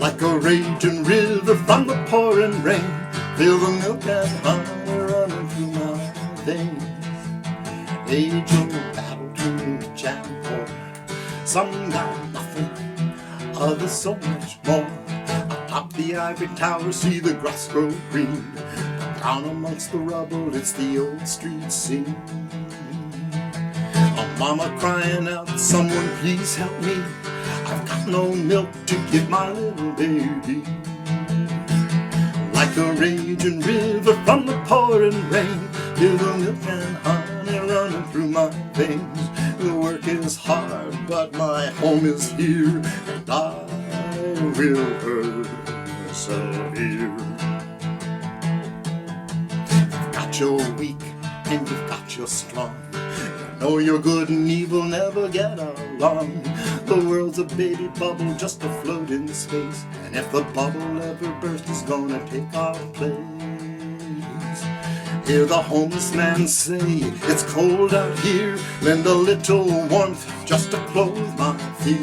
Like a raging river from the pouring rain, feel the milk and honey running through my veins. Age-old battle between the jack and pork. Some got nothing, others so much more. Atop the ivory tower, see the grass grow green. Down amongst the rubble, it's the old street scene. A mama crying out, someone please help me. I've got no milk to give my little baby. Like a raging river from the pouring rain, feel the milk and honey running through my veins. The work is hard, but my home is here, and I will persevere. You've got your weak and you've got your strong. You know your good and evil never get along. The world's a baby bubble just afloat in space, and if the bubble ever bursts, it's gonna take our place. Hear the homeless man say, it's cold out here, lend a little warmth just to clothe my feet.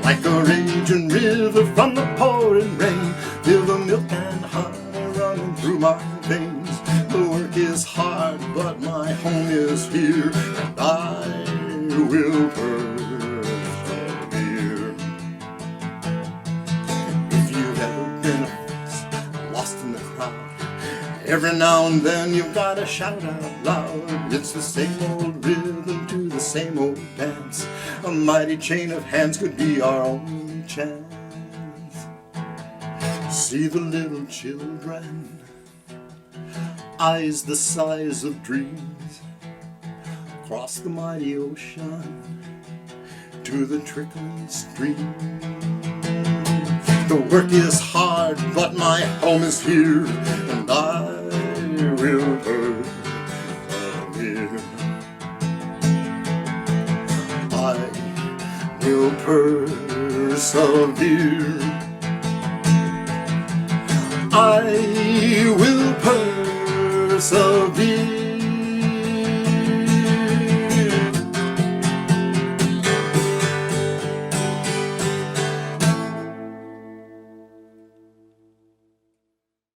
Like a raging river from the pouring rain, feel the milk and honey running through my veins. The work is hard, but my home is here, and I will persevere. If you've ever been lost in the crowd, every now and then you've got to shout out loud. It's the same old rhythm to the same old dance. A mighty chain of hands could be our only chance. See the little children, eyes the size of dreams, across the mighty ocean to the trickling stream. The work is hard, but my home is here, and I will persevere. I will persevere. I will persevere.